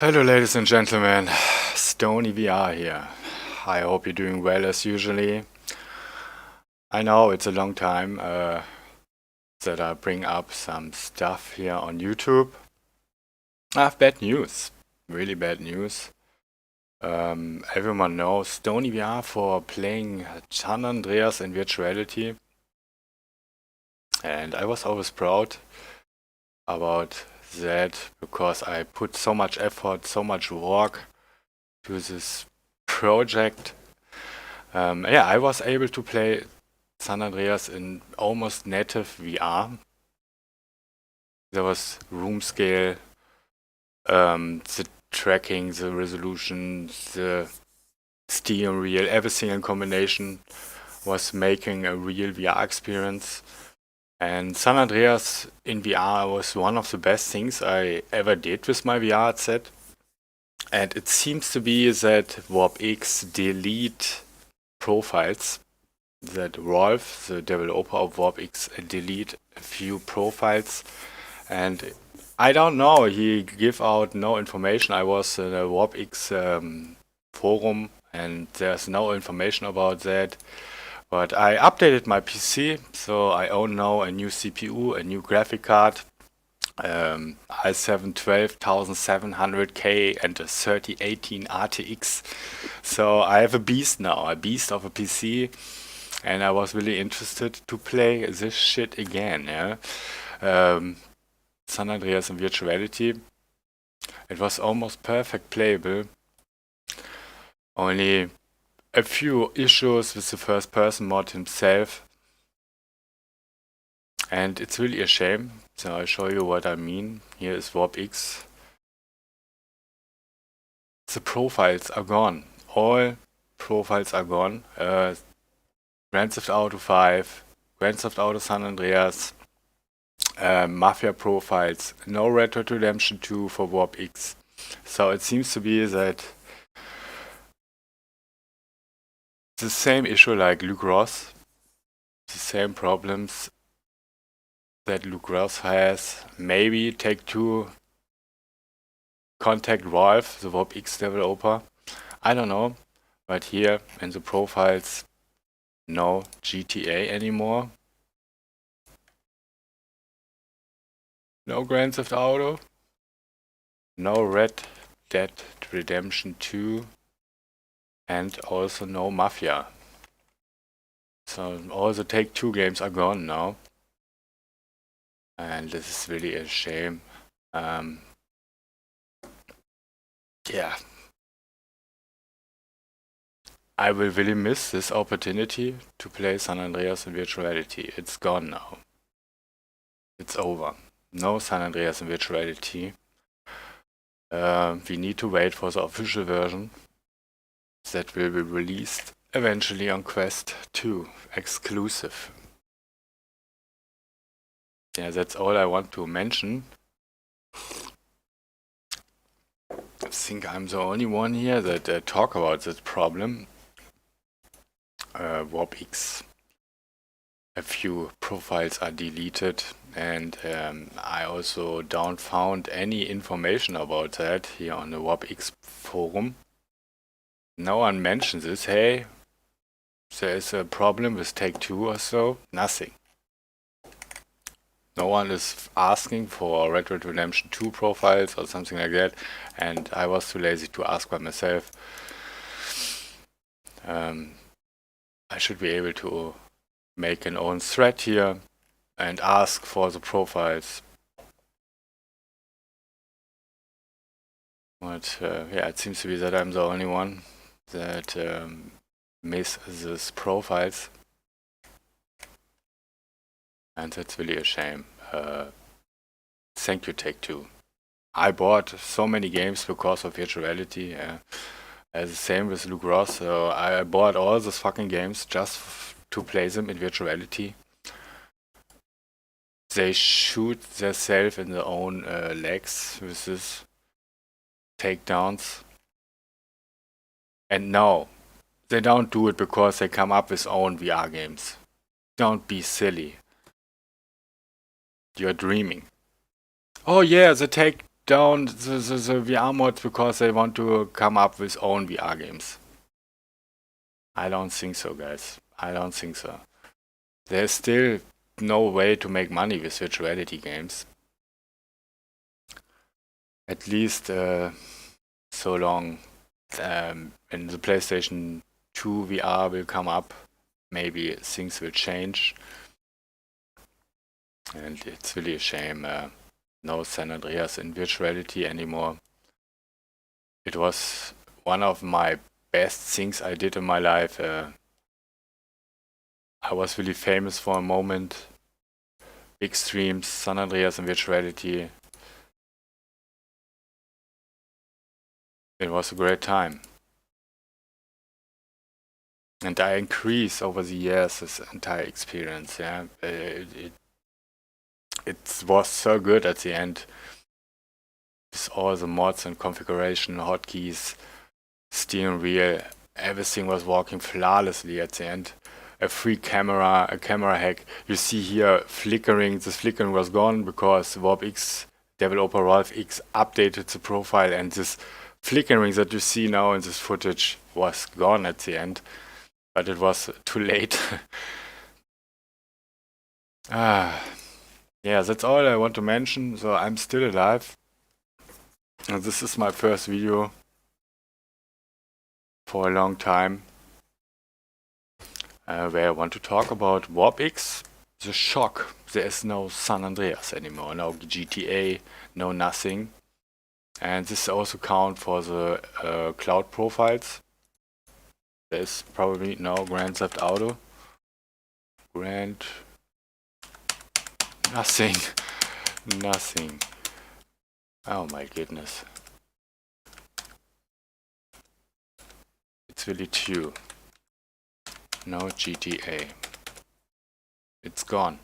Hello, ladies and gentlemen. Stony VR here. I hope you're doing well as usually. I know it's a long time that I bring up some stuff here on YouTube. I have bad news, really bad news. Everyone knows Stony VR for playing San Andreas in virtuality, and I was always proud about that because I put so much effort, so much work to this project. Yeah, I was able to play San Andreas in almost native VR. There was room scale, the tracking, the resolution, the steering wheel, everything in combination was making a real VR experience. And San Andreas in VR was one of the best things I ever did with my VR headset. And it seems to be that VORP X delete profiles, that Rolf, the developer of VORP X, delete a few profiles, and I don't know, he give out no information. I was in a VORP X forum and there's no information about that. But I updated my PC, so I own now a new CPU, a new graphic card, i7 12700K and a 3018 RTX. So I have a beast now, a beast of a PC, and I was really interested to play this shit again. Yeah, San Andreas in virtuality. It was almost perfect playable. Only a few issues with the first person mod himself. And it's really a shame. So I'll show you what I mean. Here is VORP X. The profiles are gone. All profiles are gone. Grand Theft Auto 5, Grand Theft Auto San Andreas, Mafia profiles, no Red Dead Redemption 2 for VORP X. So it seems to be that the same issue like Luke Ross, the same problems that Luke Ross has. Maybe Take-Two contact Valve, the VORP X developer. I don't know, but here in the profiles, no GTA anymore. No Grand Theft Auto. No Red Dead Redemption 2. And also no Mafia. So all the Take-Two games are gone now. And this is really a shame. Yeah. I will really miss this opportunity to play San Andreas in virtuality. It's gone now. It's over. No San Andreas in virtuality. We need to wait for the official version that will be released eventually on Quest 2 exclusive. Yeah, that's all I want to mention. I think I'm the only one here that talk about this problem. VORP X. A few profiles are deleted, and I also don't found any information about that here on the VORP X forum. No one mentions this. Hey, there is a problem with Take-Two or so. Nothing. No one is asking for Red Dead Redemption 2 profiles or something like that, and I was too lazy to ask by myself. I should be able to make an own thread here and ask for the profiles. But yeah, it seems to be that I'm the only one that miss these profiles. And that's really a shame. Thank you, Take-Two. I bought so many games because of virtuality. As the same with Luke Ross. So I bought all those fucking games just to play them in virtuality. They shoot themselves in their own legs with this takedowns. And no, they don't do it because they come up with own VR games. Don't be silly. You're dreaming. Oh yeah, the down the VR mods because they want to come up with own VR games. I don't think so, guys. I don't think so. There's still no way to make money with virtual reality games. At least so long when the PlayStation 2 VR will come up, maybe things will change. And it's really a shame. No San Andreas in virtual reality anymore. It was one of my best things I did in my life. I was really famous for a moment. Big streams, San Andreas in virtual reality. It was a great time. And I increased over the years this entire experience. Yeah, it was so good at the end. With all the mods and configuration, hotkeys, steering wheel, everything was working flawlessly at the end. A camera hack. You see here flickering. This flickering was gone because VORP X, developer VORP X, updated the profile, and this flickering that you see now in this footage was gone at the end. But it was too late. Yeah, that's all I want to mention. So I'm still alive. And this is my first video for a long time. Where I want to talk about VORP X, the shock. There is no San Andreas anymore, no GTA, no nothing. And this also count for the cloud profiles. There's probably no Grand Theft Auto. Nothing. Nothing. Oh my goodness. It's really true. No GTA. It's gone.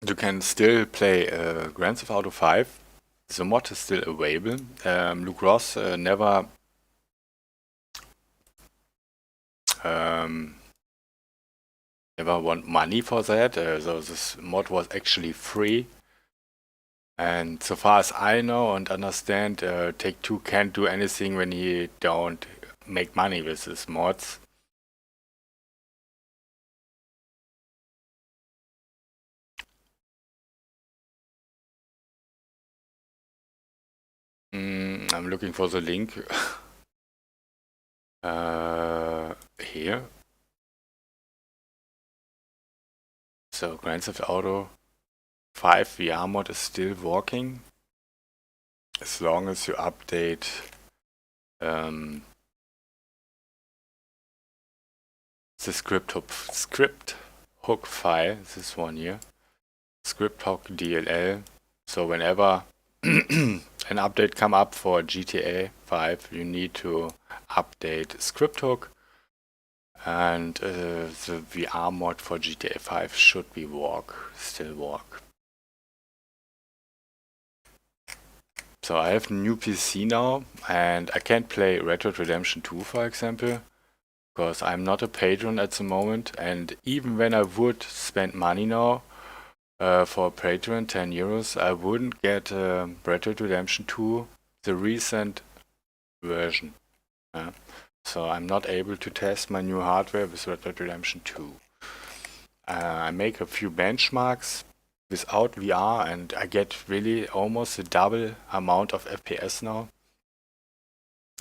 You can still play Grand Theft Auto 5. The mod is still available. Luke Ross never want money for that, so this mod was actually free. And so far as I know and understand, Take-Two can't do anything when he don't make money with his mods. I'm looking for the link. Here. So Grand Theft Auto 5 VR mod is still working as long as you update the script hook file, this one here, script hook DLL. So whenever an update come up for GTA 5, you need to update script hook, and the VR mod for GTA 5 should be still work. So I have a new PC now, and I can't play Red Dead Redemption 2, for example, because I'm not a patron at the moment, and even when I would spend money now for a patron, 10 euros, I wouldn't get Red Dead Redemption 2, the recent version. So I'm not able to test my new hardware with Red Dead Redemption 2. I make a few benchmarks without VR, and I get really almost the double amount of FPS now.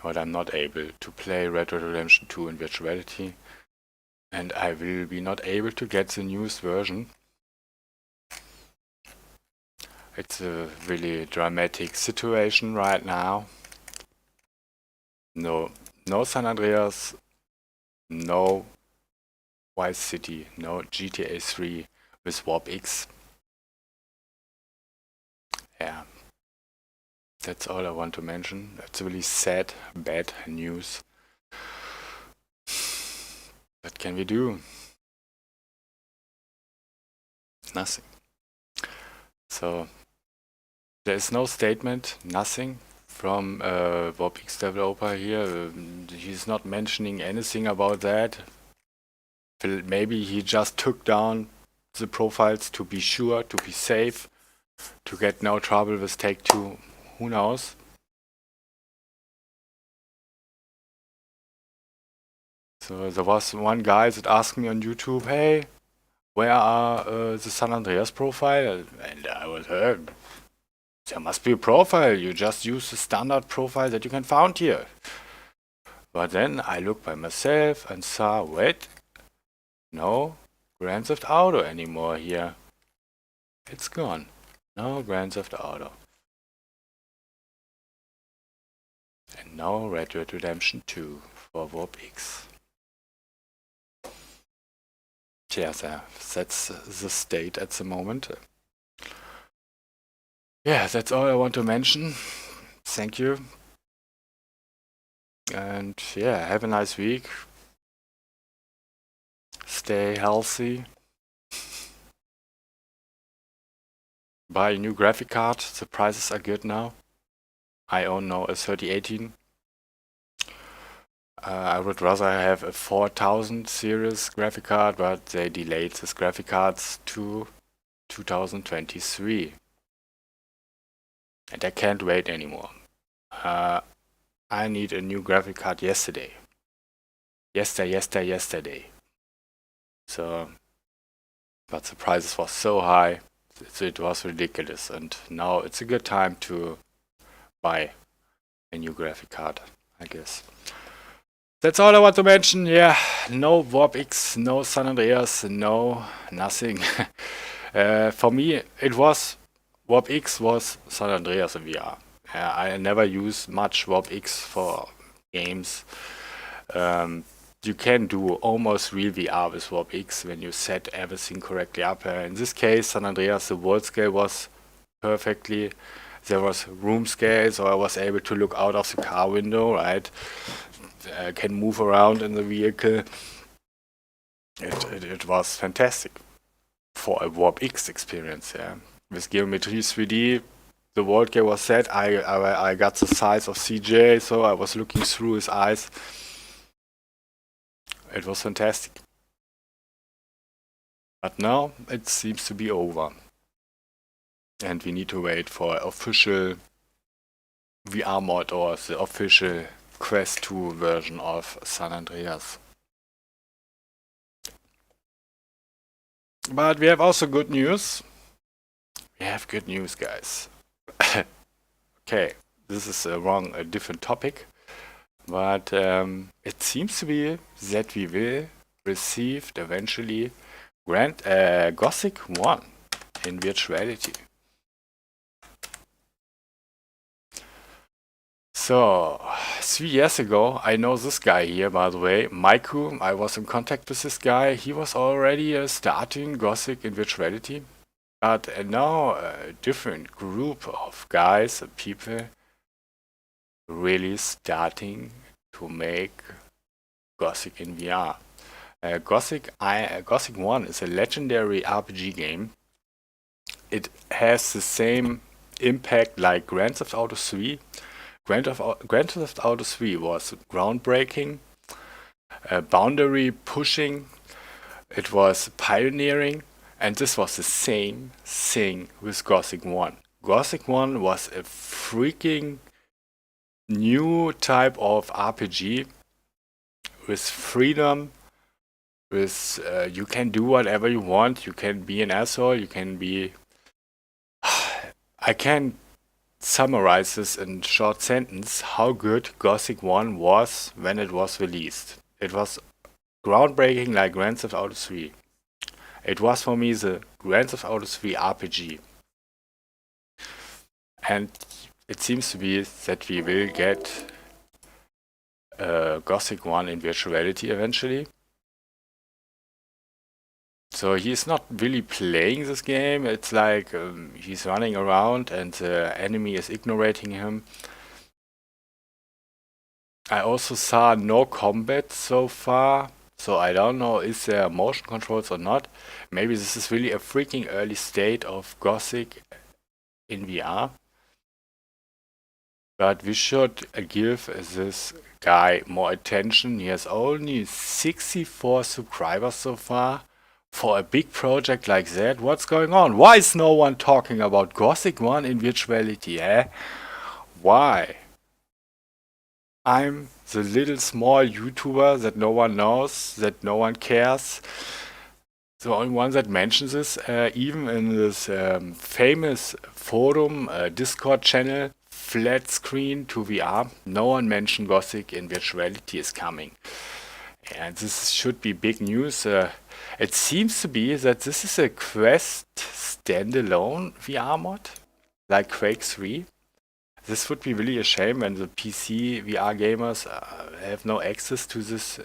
But I'm not able to play Red Dead Redemption 2 in virtual reality, and I will be not able to get the newest version. It's a really dramatic situation right now. No San Andreas, no Vice City, no GTA 3 with VORP X. Yeah, that's all I want to mention. It's really sad, bad news. What can we do? Nothing. So there is no statement, nothing from VORP X developer here. He's not mentioning anything about that. Maybe he just took down the profiles to be sure, to be safe, to get no trouble with Take 2. Who knows? So there was one guy that asked me on YouTube, hey, where are the San Andreas profile? And I was heard, there must be a profile. You just use the standard profile that you can find here. But then I looked by myself and saw, wait, no Grand Theft Auto anymore here. It's gone. No Grand Theft Auto. And no Red Dead Redemption 2 for VORP X. Yeah, that's the state at the moment. Yeah, that's all I want to mention. Thank you. And yeah, have a nice week. Stay healthy. Buy a new graphic card. The prices are good now. I own now a 3018. I would rather have a 4000 series graphic card, but they delayed this graphic cards to 2023. And I can't wait anymore. I need a new graphic card yesterday. Yesterday. So, but the prices was so high, it was ridiculous. And now it's a good time to buy a new graphic card, I guess. That's all I want to mention. Yeah, no VORP X, no San Andreas, no nothing. For me, it was VORP X was San Andreas in VR. I never use much VORP X for games. You can do almost real VR with VORP X when you set everything correctly up. In this case, San Andreas, the world scale was perfectly. There was room scale, so I was able to look out of the car window, right? Can move around in the vehicle. It was fantastic for a VORP X experience, yeah. With Geometry 3D, the world game was set. I got the size of CJ, so I was looking through his eyes. It was fantastic. But now it seems to be over. And we need to wait for official VR mod or the official Quest 2 version of San Andreas. But we have also good news. We have good news, guys. Okay, this is a different topic. But it seems to be that we will receive eventually Gothic 1 in virtuality. So, 3 years ago, I know this guy here, by the way, Maiku. I was in contact with this guy. He was already starting Gothic in virtuality. But now a different group of guys, people, really starting to make Gothic in VR. Gothic 1 is a legendary RPG game. It has the same impact like Grand Theft Auto 3. Grand Theft Auto 3 was groundbreaking, boundary pushing, it was pioneering, and this was the same thing with Gothic 1. Gothic 1 was a freaking new type of RPG with freedom, with you can do whatever you want, you can be an asshole, you can be... I can summarize this in short sentence how good Gothic 1 was when it was released. It was groundbreaking like Grand Theft Auto 3. It was for me the Grand Theft Auto 3 RPG. And it seems to be that we will get Gothic 1 in virtuality eventually. So he's not really playing this game. It's like he's running around and the enemy is ignoring him. I also saw no combat so far, so I don't know is there motion controls or not. Maybe this is really a freaking early state of Gothic in VR. but we should give this guy more attention. He has only 64 subscribers so far. For a big project like that, what's going on? Why is no one talking about Gothic 1 in virtuality, eh? Why? I'm the little small YouTuber that no one knows, that no one cares. The only one that mentions this, even in this famous forum, Discord channel, flat screen to VR, no one mentioned Gothic in virtuality is coming. And this should be big news. It seems to be that this is a Quest standalone VR mod, like Quake 3. This would be really a shame when the PC VR gamers have no access to this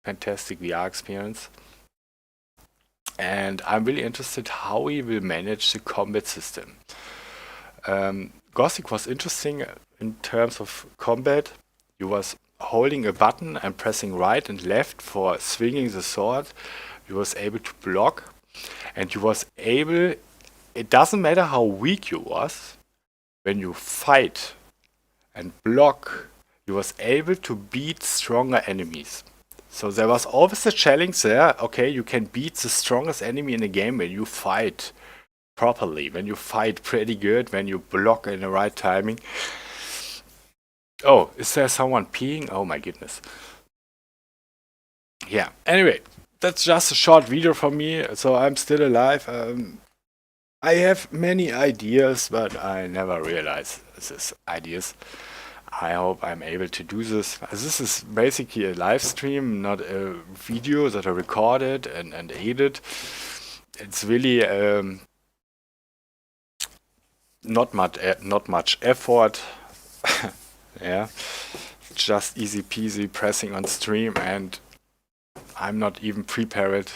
fantastic VR experience. And I'm really interested how we will manage the combat system. Gothic was interesting in terms of combat. You was holding a button and pressing right and left for swinging the sword. You was able to block, and you was able, it doesn't matter how weak you was, when you fight and block, you was able to beat stronger enemies. So there was always a challenge there. Okay, you can beat the strongest enemy in the game when you fight properly, when you fight pretty good, when you block in the right timing. Oh, is there someone peeing? Oh my goodness. Yeah, anyway, that's just a short video from me. So I'm still alive. I have many ideas, but I never realize these ideas. I hope I'm able to do this. This is basically a live stream, not a video that I recorded and edited. It's really not much effort. Yeah, just easy peasy pressing on stream, and I'm not even prepared.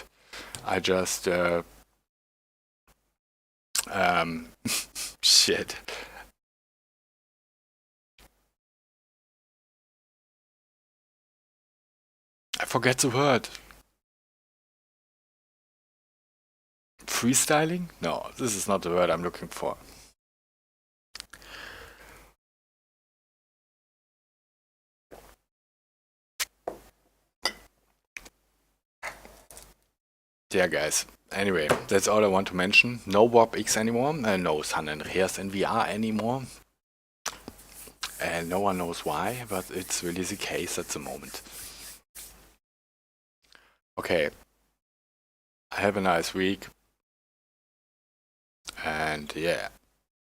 I just shit. I forget the word. Freestyling? No, this is not the word I'm looking for. Yeah, guys. Anyway, that's all I want to mention. No VORP X anymore. No San Andreas in VR anymore. And no one knows why, but it's really the case at the moment. Okay. Have a nice week. And yeah.